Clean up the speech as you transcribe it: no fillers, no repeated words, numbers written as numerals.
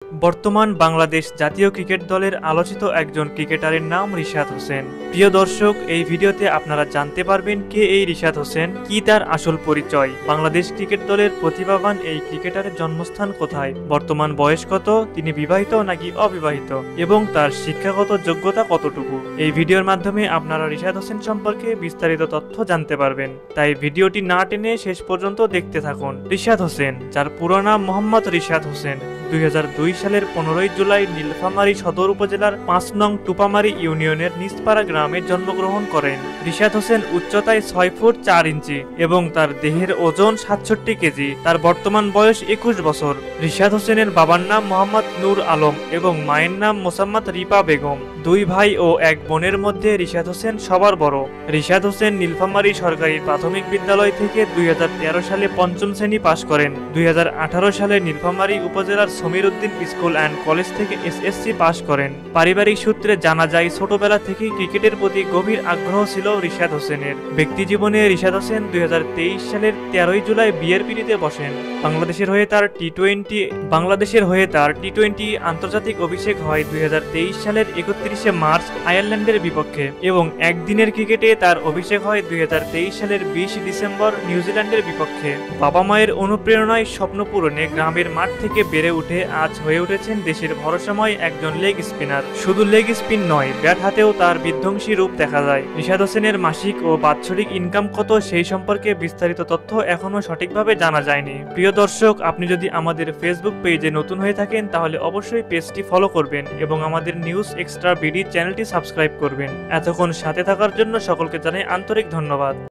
বর্তমান বাংলাদেশ জাতীয় ক্রিকেট দলের আলোচিত একজন ক্রিকেটারের নাম রিশাদ হোসেন। প্রিয় দর্শক, এই ভিডিওতে আপনারা জানতে পারবেন কে এই রিশাদ হোসেন, কি তার আসল পরিচয়, বাংলাদেশ ক্রিকেট দলের প্রতিভাবান এই ক্রিকেটারের জন্মস্থান কোথায়, বর্তমান বয়স কত, তিনি বিবাহিত নাকি অবিবাহিত এবং তার শিক্ষাগত যোগ্যতা কতটুকু। এই ভিডিওর মাধ্যমে আপনারা রিশাদ হোসেন সম্পর্কে বিস্তারিত তথ্য জানতে পারবেন, তাই ভিডিওটি না টেনে শেষ পর্যন্ত দেখতে থাকুন। রিশাদ হোসেন, যার পুরো নাম মোহাম্মদ রিশাদ হোসেন, 2002 সালের 15 জুলাই নীলফামারী সদর উপজেলার 5 নং টুপামারী ইউনিয়নের নিচপাড়া গ্রামে জন্মগ্রহণ করেন। রিশাদ হোসেন উচ্চতায় 6 ফুট 4 ইঞ্চি এবং তার দেহের ওজন 67 কেজি। তার বর্তমান বয়স 21 বছর। রিশাদ হোসেনের বাবার নাম মোহাম্মদ নূর আলম এবং মায়ের নাম মোসাম্মদ রিপা বেগম। 2 ভাই ও 1 বোনের মধ্যে রিশাদ হোসেন সবার বড়। রিশাদ হোসেন নীলফামারী সরকারি প্রাথমিক বিদ্যালয় থেকে 2013 সালে 5ম শ্রেণী পাশ করেন। 2018 সালে নীলফামারী উপজেলার Samir Uddin school and college থেকে এসএসসি পাশ করেন। পারিবারিক সূত্রে জানা যায় ছোটবেলা থেকেই ক্রিকেটের প্রতি গভীর আগ্রহ ছিল রিশাদ হোসেনের। ব্যক্তিজীবনে রিশাদ হোসেন 2023 সালের 13 জুলাই বিয়ের পিঁড়িতে বসেন। বাংলাদেশের হয়ে তার টি-20 আন্তর্জাতিক অভিষেক হয় 2023 সালের 31 মার্চ আয়ারল্যান্ডের বিপক্ষে এবং একদিনের ক্রিকেটে তার অভিষেক হয় 2023 সালের 20 ডিসেম্বর নিউজিল্যান্ডের বিপক্ষে। বাবা মায়ের অনুপ্রেরণায় স্বপ্ন পূরণে গ্রামের মাঠ থেকে বেড়ে উঠে আজ হয়ে উঠেছেন দেশের ভরসাময় একজন লেগ স্পিনার। শুধু লেগ স্পিন নয়, ব্যাট হাতেও তার বিধ্বংসী রূপ দেখা যায়। রিশাদ হোসেনের মাসিক ও বাৎসরিক ইনকাম কত সেই সম্পর্কে বিস্তারিত তথ্য এখনো সঠিকভাবে জানা যায়নি। প্রিয় দর্শক, আপনি যদি আমাদের ফেসবুক পেজে নতুন হয়ে থাকেন তাহলে অবশ্যই পেজটি ফলো করবেন এবং আমাদের নিউজ এক্সট্রা বিডি চ্যানেলটি সাবস্ক্রাইব করবেন। এতক্ষণ সাথে থাকার জন্য সকলকে জানাই আন্তরিক ধন্যবাদ।